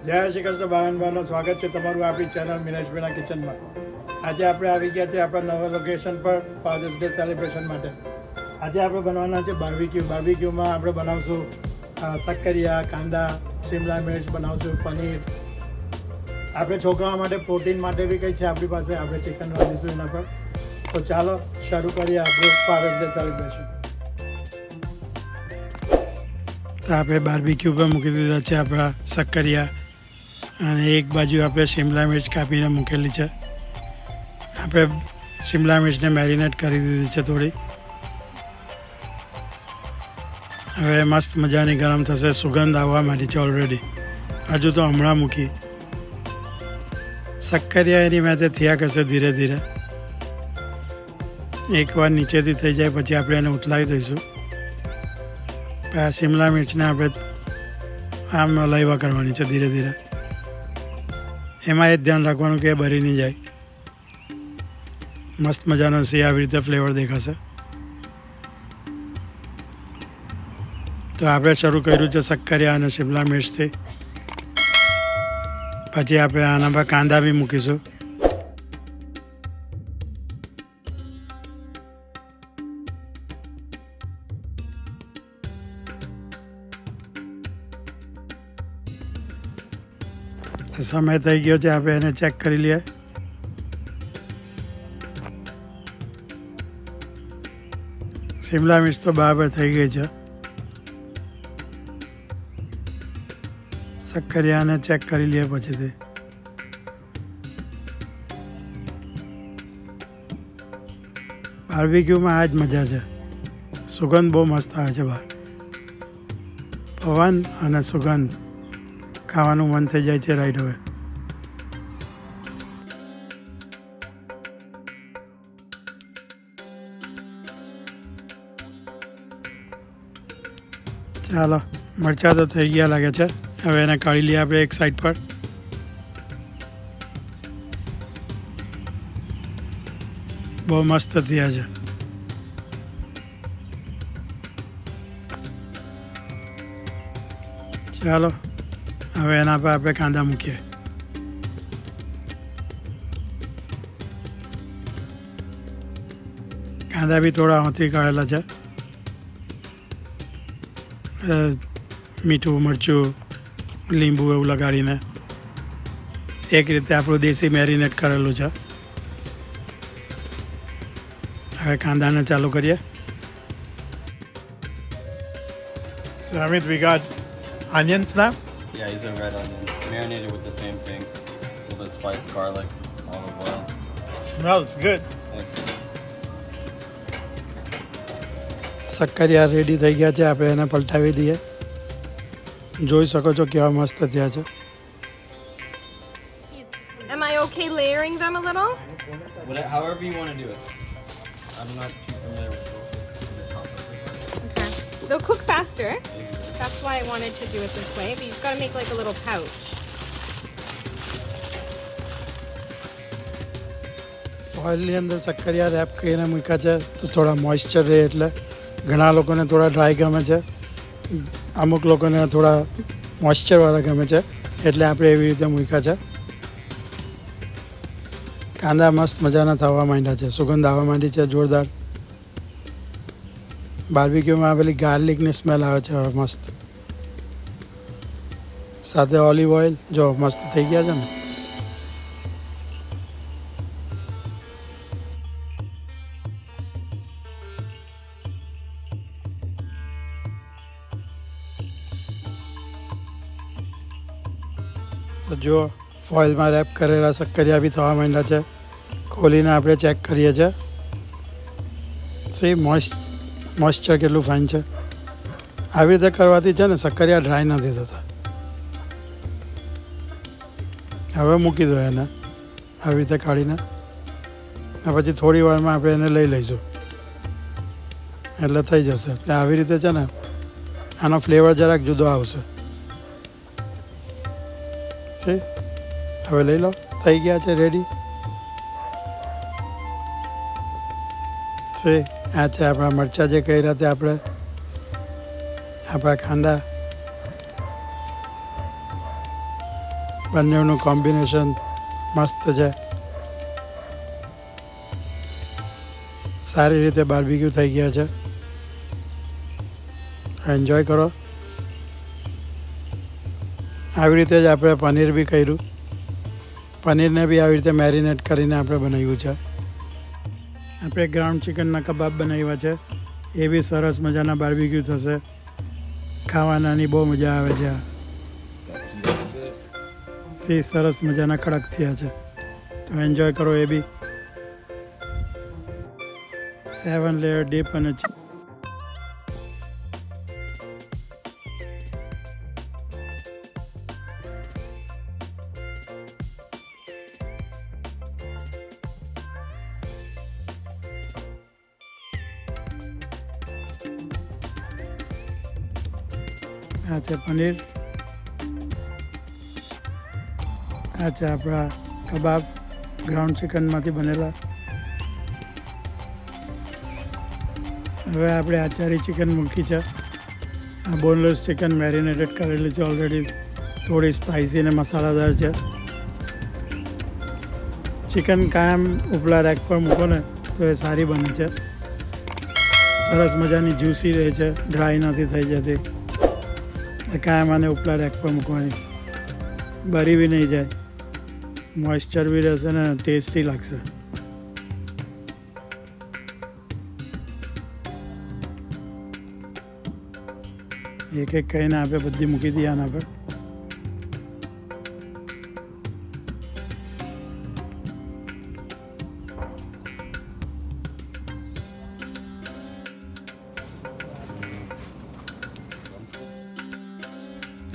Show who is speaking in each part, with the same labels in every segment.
Speaker 1: જય શ્રી કૃષ્ણ ભાવનભાઈનો સ્વાગત છે તમારું આપણી ચેનલ મિનેશભાઈના કિચનમાં. આજે આપણે આવી ગયા છે આપણા નવા લોકેશન પર ફાધર્સ ડે સેલિબ્રેશન માટે. આજે આપણે બનાવવાના છે બાર્બીક્યુમાં આપણે બનાવશું શક્કરિયા, કાંદા, શિમલા મિર્ચ બનાવશું, પનીર. આપણે છોકરાઓ માટે પ્રોટીન માટે બી કંઈ છે આપણી પાસે, આપણે ચિકન રાંધીશું એના પર. તો ચાલો શરૂ કરીએ આપણું ફાધર્સ ડે સેલિબ્રેશન. તો આપણે બાર્બીક્યુ પર મૂકી દીધા છે આપણા શક્કરિયા અને એક બાજુ આપણે શિમલા મિર્ચ કાપીને મૂકેલી છે. આપણે શિમલા મિર્ચને મેરિનેટ કરી દીધી છે થોડી. હવે મસ્ત મજાની ગરમ થશે, સુગંધ આવવા માંડી છે ઓલરેડી. હજુ તો હમણાં મૂકી. શક્કરિયા એની માથે થયા કરશે ધીરે ધીરે. એકવાર નીચેથી થઈ જાય પછી આપણે એને ઉથલાવી દઈશું. આ શિમલા મિર્ચને આપણે આમ હલાવ્યા કરવાની છે ધીરે ધીરે. એમાં એ જ ધ્યાન રાખવાનું કે એ બળી નહીં જાય. મસ્ત મજાનો સી આવી રીતે ફ્લેવર દેખાશે. તો આપણે શરૂ કર્યું છે શક્કરિયા અને શિમલા મિર્ચથી. પછી આપણે આના પર કાંદા બી મૂકીશું. સમય થઈ ગયો છે, આપણે એને ચેક કરી લઈએ. શિમલા મિર્ચ તો બરાબર થઈ ગઈ છે. શક્કરિયાને ચેક કરી લઈએ પછીથી. બાર્બીક્યુમાં આ જ મજા છે. સુગંધ બહુ મસ્ત આવે છે બહાર. પવન અને સુગંધ ખાવાનું મન થઈ જાય છે રાઈટ હવે. ચાલો, મરચાં તો થઈ ગયા લાગે છે. હવે એને કાઢી લઈએ આપણે એક સાઈડ પર. બહુ મસ્ત થયા છે. ચાલો હવે એના પર આપણે કાંદા મૂકીએ. કાંદા બી થોડા હોંથી કાઢેલા છે. મીઠું, મરચું, લીંબુ એવું લગાડીને એક રીતે આપણું દેશી મેરિનેટ કરેલું છે. હવે કાંદાને ચાલુ કરીએ. So Amit, we got onions now.
Speaker 2: Yeah, using red onions. Marinated with the same thing. A little bit of spice, garlic, olive oil.
Speaker 1: Smells good.
Speaker 2: Thanks.
Speaker 1: શક્કરિયા રેડી થઈ ગયા છે. આપણે એને પલટાવી દઈએ. જોઈ શકો છો કેવા મસ્ત થયા છે.
Speaker 3: Am I okay layering them a little?
Speaker 2: However you want to do it. I'm not too familiar with this concept.
Speaker 3: Okay. They'll cook faster. That's why I wanted to do it this way. But you've got to make like a little pouch.
Speaker 1: ઓઇલની અંદર શક્કરિયા rape કરીને મૂક્યા છે તો થોડા moisture રહે. એટલે ઘણા લોકોને થોડા ડ્રાય ગમે છે, અમુક લોકોને થોડા મોઇશ્ચરવાળા ગમે છે, એટલે આપણે એવી રીતે મૂક્યા છે. કાંદા મસ્ત મજાના થવા માંડ્યા છે. સુગંધ આવવા માંડી છે જોરદાર. બાર્બીક્યુમાં પેલી ગાર્લિકની સ્મેલ આવે છે હવે મસ્ત. સાથે ઓલિવ ઓઇલ જો મસ્ત થઈ ગયા છે ને. તો જો ફોઇલમાં રેપ કરેલા શક્કરિયા બી થવા માંડ્યા છે. ખોલીને આપણે ચેક કરીએ છીએ. મોઇશ્ચર કેટલું ફાઇન છે. આવી રીતે કરવાથી છે ને શક્કરિયા ડ્રાય નથી થતા. હવે મૂકી દો એને આવી રીતે કાઢીને. પછી થોડી વારમાં આપણે એને લઈ લઈશું એટલે થઈ જશે. એટલે આવી રીતે છે ને આનો ફ્લેવર જરાક જુદો આવશે. ઠીક, હવે લઈ લો. થઈ ગયા છે રેડી. છે આ છે આપણા મરચાં જે કર્યા તે આપણે આપણા કાંદા બંનેનું કોમ્બિનેશન મસ્ત છે. સારી રીતે બાર્બીક્યુ થઈ ગયા છે. એન્જોય કરો. આવી રીતે જ આપણે પનીર બી કર્યું. પનીરને બી આવી રીતે મેરિનેટ કરીને આપણે બનાવ્યું છે. આપણે ગ્રાઉન્ડ ચિકનના કબાબ બનાવ્યા છે. એ બી સરસ મજાના બાર્બીક્યુ થશે. ખાવાનાની બહુ મજા આવે છે. સરસ મજાના કડક થયા છે. તો એન્જોય કરો એ બી. 7 લેયર ડીપ અને આ છે પનીર. આ છે આપણા કબાબ ગ્રાઉન્ડ ચિકનમાંથી બનેલા. હવે આપણે આચારી ચિકન મૂકી છે. આ બોનલેસ ચિકન મેરિનેટેડ કરેલી છે ઓલરેડી. થોડી સ્પાઇસી અને મસાલાદાર છે. ચિકન કાયમ ઉપલા રેક પર મૂકો ને તો એ સારી બને છે. સરસ મજાની જ્યુસી રહે છે, ડ્રાય નથી થઈ જતી. કાયમ આને ઉપલા રેક પર મૂકવાની. બરી બી નહીં જાય, મોઇશ્ચર બી રહેશે ને ટેસ્ટી લાગશે. એક એક કહીને આપણે બધી મૂકી દઈએ આના પર.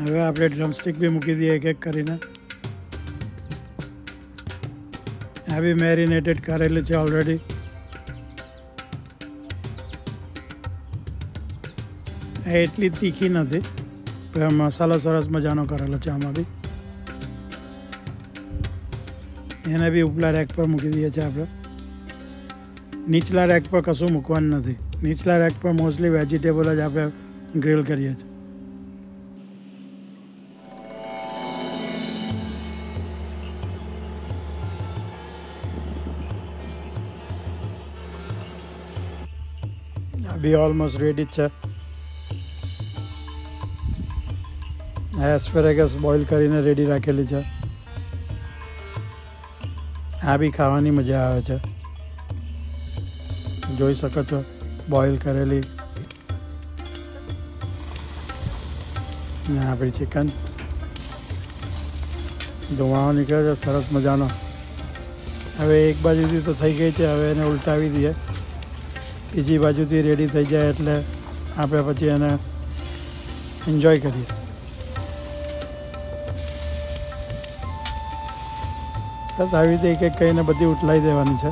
Speaker 1: હવે આપણે ડ્રમસ્ટિક બી મૂકી દઈએ એક એક કરીને. આ બી મેરિનેટેડ કરેલી છે ઓલરેડી. એટલી તીખી નથી, પણ મસાલો સરસ મજાનો કરેલો છે આમાં બી. એને બી ઉપલા રેક પર મૂકી દઈએ છીએ આપણે. નીચલા રેક પર કશું મૂકવાનું નથી. નીચલા રેક પર મોસ્ટલી વેજીટેબલ જ આપણે ગ્રીલ કરીએ છીએ. આ બી ઓલમોસ્ટ રેડી જ છે. એસ્પેરેગસ બોઇલ કરીને રેડી રાખેલી છે. આ બી ખાવાની મજા આવે છે. જોઈ શકો છો બોઇલ કરેલી. ને આપણી ચિકન ધુમાડો નીકળે છે સરસ મજાનો. હવે એક બાજુથી તો થઈ ગઈ છે, હવે એને ઉલટાવી દઈએ. બીજી બાજુથી રેડી થઈ જાય એટલે આપણે પછી એને એન્જોય કરીએ. બસ આવી રીતે એક એક કહીને બધી ઉટલાઈ દેવાની છે.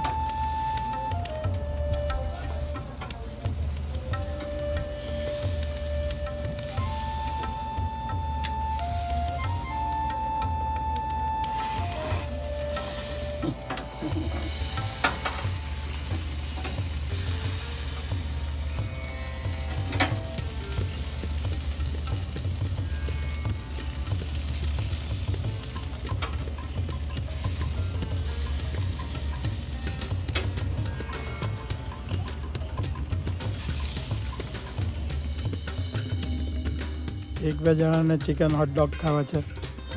Speaker 1: એક બે જણાને ચિકન હોટડોગ ખાવા છે,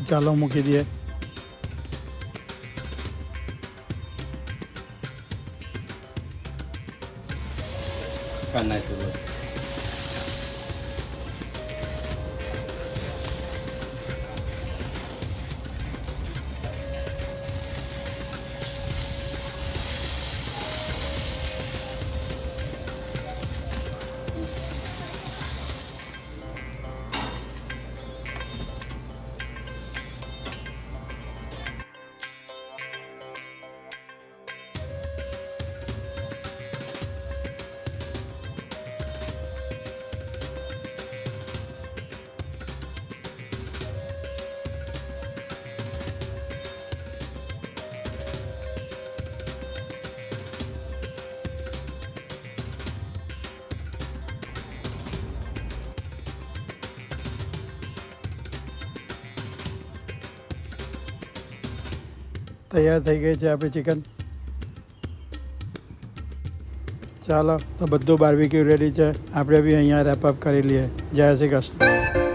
Speaker 1: ચાલો મૂકી દઈએ.
Speaker 2: How nice it looks.
Speaker 1: તૈયાર થઈ ગઈ છે આપણી ચિકન. ચાલો તો બધું બાર્બીક્યુ રેડી છે. આપણે બી અહીંયા રેપ અપ કરી લઈએ. જય શ્રી કૃષ્ણ.